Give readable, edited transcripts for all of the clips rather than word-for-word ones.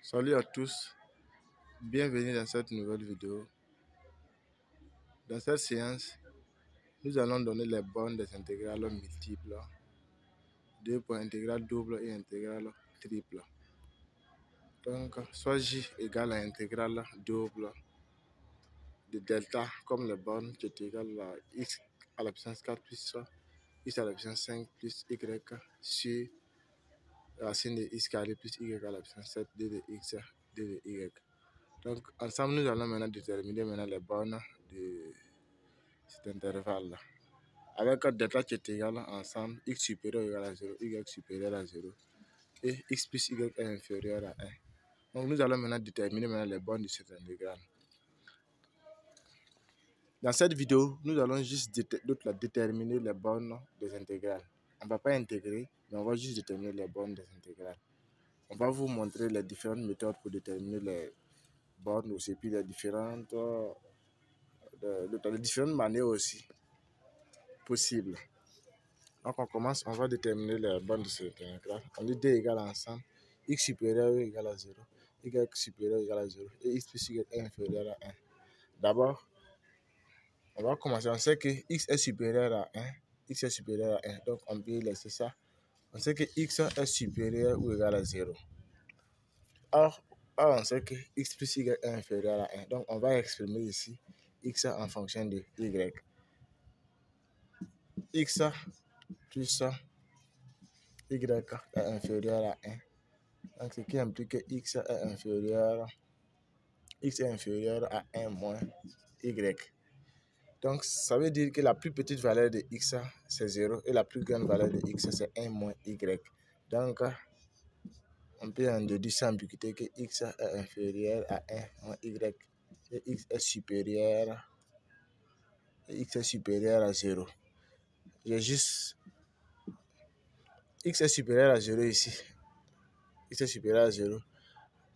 Salut à tous, bienvenue dans cette nouvelle vidéo. Dans cette séance, nous allons donner les bornes des intégrales multiples, 2 pour intégrale double et intégrale triple. Donc, soit j égale à intégrale double de delta, comme les bornes qui est égale à x à la puissance 4 plus x à la puissance 5 plus y sur racine de x carré plus y à la puissance 7 d de x d de y. Donc, ensemble, nous allons maintenant déterminer les bornes de cet intervalle-là. Avec delta qui est égal ensemble, x supérieur ou égal à 0, y supérieur à 0 et x plus y est inférieur à 1. Donc, nous allons maintenant déterminer les bornes de cette intégrale. Dans cette vidéo, nous allons juste déterminer les bornes des intégrales. On ne va pas intégrer, mais on va juste déterminer les bornes des intégrales. On va vous montrer les différentes méthodes pour déterminer les bornes aussi, puis les différentes manières aussi possibles. Donc on commence, on va déterminer les bornes de cette intégrale. On dit D égale ensemble, x supérieur ou égal à 0, y supérieur ou égal à 0 et x plus y est inférieur à 1. D'abord, on va commencer, on sait que x est supérieur à 1, x est supérieur à 1, donc on peut laisser ça. On sait que x est supérieur ou égal à 0. Or, on sait que x plus y est inférieur à 1, donc on va exprimer ici x en fonction de y. X plus y est inférieur à 1. Donc, ce qui implique que x est inférieur à 1 moins y. Donc, ça veut dire que la plus petite valeur de x, c'est 0 et la plus grande valeur de x, c'est 1 moins y. Donc, on peut en déduire sans ambiguïté que x est inférieur à 1 moins y et x est supérieur à 0. J'ai juste x est supérieur à 0 ici. X est supérieur à 0.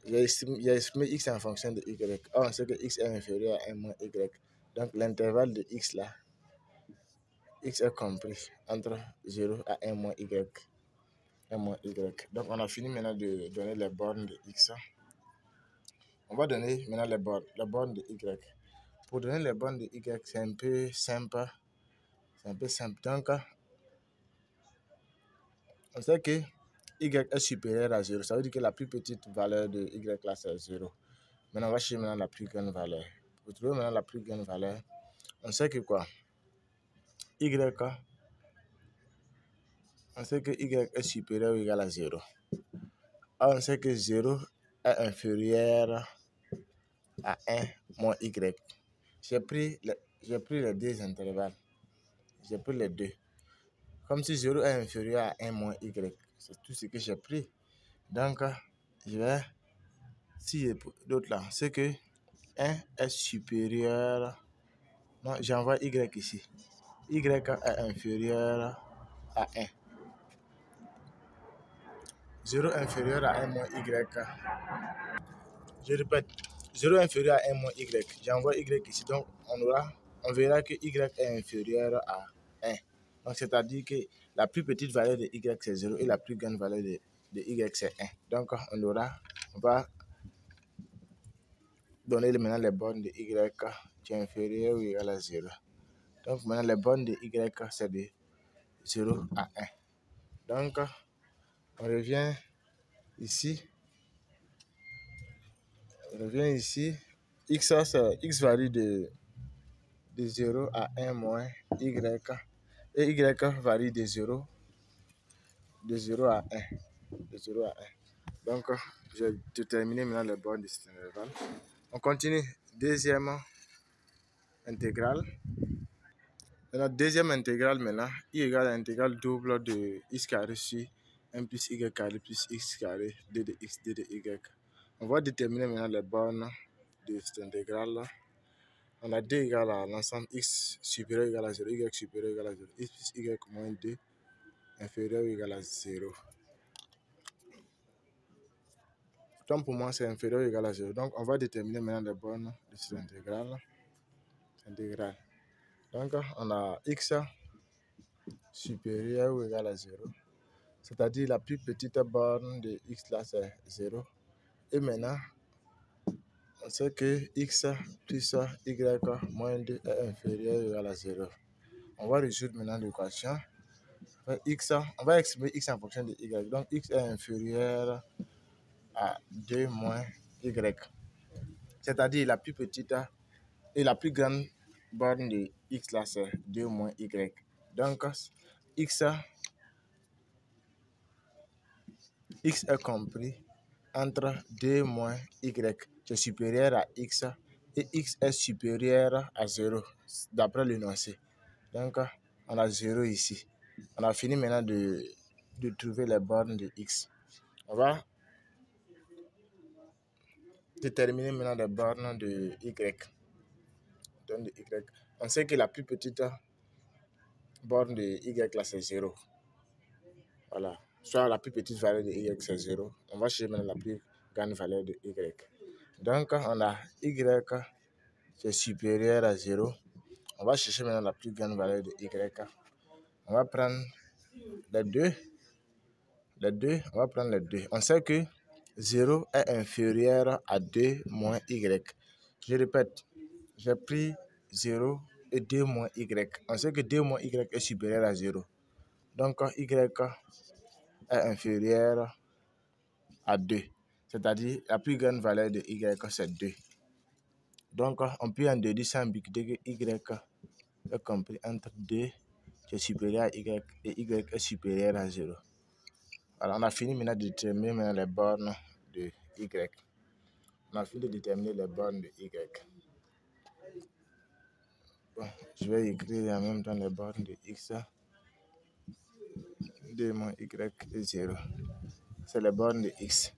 J'ai estimé x en fonction de y. Or, on sait que x est inférieur à 1 moins y. Donc, l'intervalle de x là, x est compris entre 0 à 1 moins y. 1 moins y. Donc, on a fini maintenant de donner les bornes de x. On va donner maintenant les bornes de y. Pour donner les bornes de y, c'est un peu simple. Donc, on sait que y est supérieur à 0. Ça veut dire que la plus petite valeur de y là, c'est 0. Maintenant, on va chercher la plus grande valeur. Pour trouver maintenant la plus grande valeur, on sait que quoi? On sait que y est supérieur ou égal à 0. Alors, on sait que 0 est inférieur à 1 moins y. J'ai pris les deux intervalles. J'ai pris les deux. Comme si 0 est inférieur à 1 moins y. C'est tout ce que j'ai pris. Donc, je vais... Si j'ai d'autres là, c'est que 1 est supérieur... Non, j'envoie y ici. Y est inférieur à 1. 0 inférieur à 1 moins y. Je répète, 0 inférieur à 1 moins y. J'envoie y ici. Donc, on verra que y est inférieur à 1. Donc, c'est-à-dire que la plus petite valeur de y, c'est 0 et la plus grande valeur de y, c'est 1. Donc, on va donner maintenant les bornes de y qui est inférieur ou égal à 0. Donc, maintenant, les bornes de y, c'est de 0 à 1. Donc, on revient ici. X varie de 0 à 1 moins y. Et y varie de 0 à 1. De 0 à 1. Donc, j'ai déterminé maintenant les bornes de cet intervalle. On continue. Deuxième intégrale. Dans la deuxième intégrale maintenant, y égale à l'intégrale double de x carré sur 1 plus y carré plus x carré d de x d de y. On va déterminer maintenant les bornes de cette intégrale. On a d égale à l'ensemble x supérieur ou égal à 0, y supérieur ou égal à 0, x plus y moins 2 inférieur ou égal à 0. Donc pour moi, c'est inférieur ou égal à 0. Donc on va déterminer maintenant les bornes de cette intégrale. Donc on a x supérieur ou égal à 0. C'est-à-dire la plus petite borne de x là, c'est 0. Et maintenant, on sait que x plus y moins 2 est inférieur ou égal à 0. On va résoudre maintenant l'équation. On va exprimer x en fonction de y. Donc, x est inférieur à 2 moins y. C'est-à-dire la plus petite et la plus grande borne de x là, c'est 2 moins y. Donc, x est compris entre 2 moins y, qui est supérieur à x, et x est supérieur à 0, d'après l'énoncé. Donc, on a 0 ici. On a fini maintenant de trouver les bornes de x. On va déterminer maintenant les bornes de y. On sait que la plus petite borne de y là, c'est 0. Voilà. Soit la plus petite valeur de y, c'est 0. On va chercher maintenant la plus grande valeur de y. Donc, on a y qui est supérieur à 0. On va chercher maintenant la plus grande valeur de y. On va prendre les deux. On va prendre les deux. On sait que 0 est inférieur à 2 moins y. Je répète, j'ai pris 0 et 2 moins y. On sait que 2 moins y est supérieur à 0. Donc, y est inférieur à 2. C'est-à-dire, la plus grande valeur de y, c'est 2. Donc, on peut en déduire sans ambiguïté que y est compris entre 2 qui est supérieur à y et y est supérieur à 0. Alors, on a fini maintenant de déterminer les bornes de y. On a fini de déterminer les bornes de y. Bon, je vais écrire en même temps les bornes de x. 2 moins y et 0. C'est les bornes de x.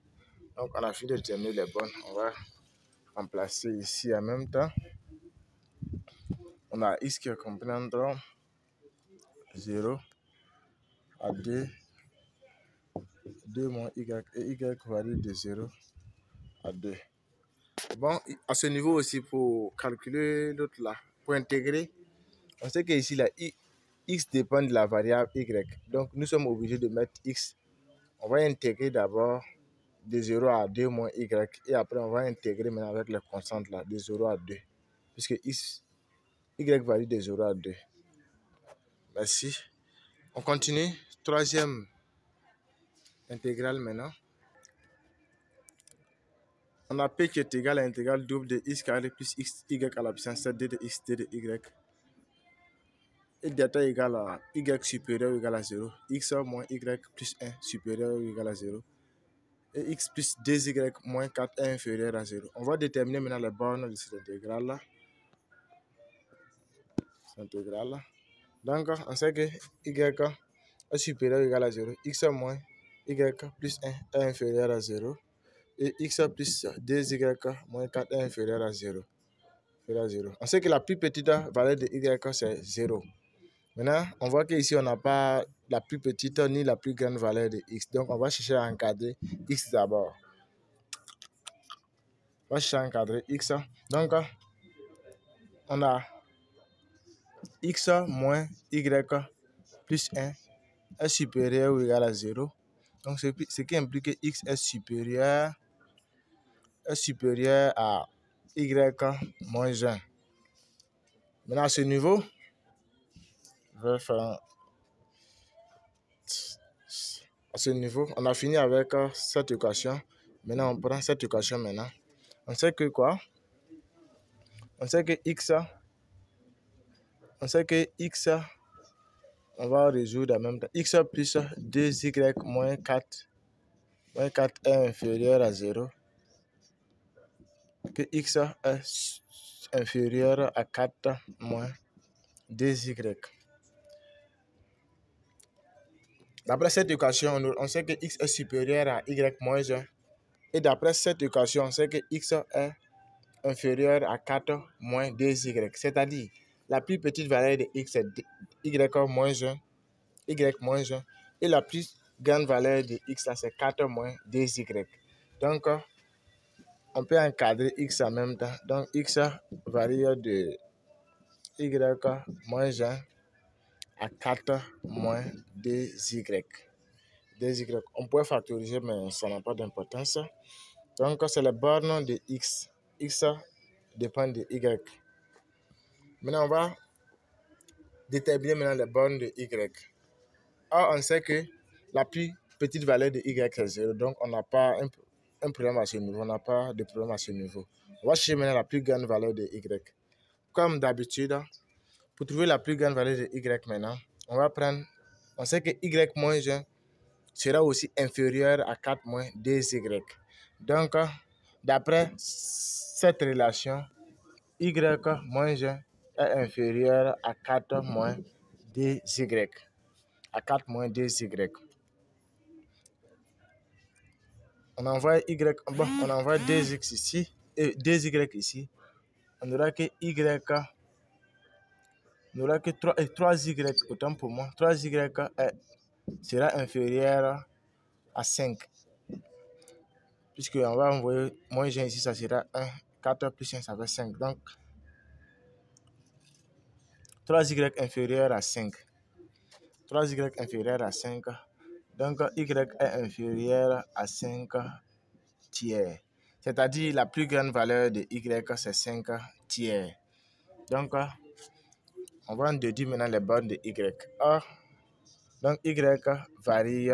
Donc, on a fini de déterminer les bornes. On va remplacer ici en même temps. On a x qui est compris entre 0 à 2 moins y et y varie de 0 à 2. Bon, à ce niveau aussi, pour calculer l'autre là, pour intégrer, on sait que ici, là, x dépend de la variable y. Donc, nous sommes obligés de mettre x. On va intégrer d'abord de 0 à 2 moins y. Et après, on va intégrer maintenant avec les constantes là, de 0 à 2. Puisque y varie de 0 à 2. Merci. On continue. Troisième intégrale maintenant. On a p qui est égal à l'intégrale double de x carré plus y à la puissance d de x d de y. Et delta égale à y supérieur ou égal à 0. X moins y plus 1 supérieur ou égal à 0. Et x plus 2y moins 4 est inférieur à 0. On va déterminer maintenant les bornes de cette intégrale-là. Donc, on sait que y est supérieur ou égal à 0. X moins y plus 1 est inférieur à 0. Et x plus 2y moins 4 est inférieur à 0. On sait que la plus petite valeur de y, c'est 0. Maintenant, on voit qu'ici, on n'a pas la plus petite ni la plus grande valeur de x. Donc, on va chercher à encadrer x d'abord. On va chercher à encadrer x. Donc, on a x moins y plus 1 est supérieur ou égal à 0. Donc, ce qui implique que x est supérieur à y moins 1. Maintenant, à ce niveau, je vais faire... À ce niveau, on a fini avec cette équation. Maintenant, on prend cette équation maintenant. On sait que quoi? On sait que x, on va résoudre en même temps. X plus 2y moins 4 est inférieur à 0. Que x est inférieur à 4 moins 2y. D'après cette équation, on sait que x est supérieur à y moins 1. Et d'après cette équation, on sait que x est inférieur à 4 moins 2y. C'est-à-dire, la plus petite valeur de x est y moins 1. Et la plus grande valeur de x, c'est 4 moins 2y. Donc, on peut encadrer x en même temps. Donc, x varie de y moins 1 à 4 moins 2y. On pourrait factoriser, mais ça n'a pas d'importance. Donc, c'est les bornes de x. X dépend de y. Maintenant, on va déterminer maintenant les bornes de y. Or, on sait que la plus petite valeur de y est 0. Donc, on n'a pas un problème à ce niveau. On n'a pas de problème à ce niveau. On va chercher maintenant la plus grande valeur de y. Comme d'habitude, pour trouver la plus grande valeur de y maintenant, on va prendre, on sait que y moins 1 sera aussi inférieur à 4 moins 2y. Donc, d'après cette relation, y moins 1 est inférieur à 4 moins 2y. À 4 moins 2y. On envoie y, bon, on envoie 2x ici et 2y ici. On n'aura que y, on n'aura que 3y, autant pour moi. 3y sera inférieur à 5. Puisque on va envoyer moins 1 ici, ça sera 1. 4 plus 1, ça fait 5. Donc, 3y inférieur à 5. 3y inférieur à 5. Donc, y est inférieur à 5 tiers. C'est-à-dire la plus grande valeur de y, c'est 5 tiers. Donc, on va en déduire maintenant les bornes de y. Or, donc y varie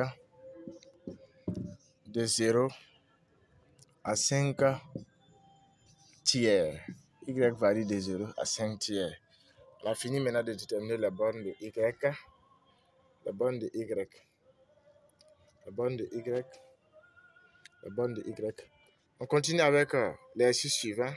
de 0 à 5 tiers. Y varie de 0 à 5 tiers. On a fini maintenant de déterminer les bornes de y. Les bornes de y. Les bornes de y. Les bornes de y. On continue avec l'exercice suivant.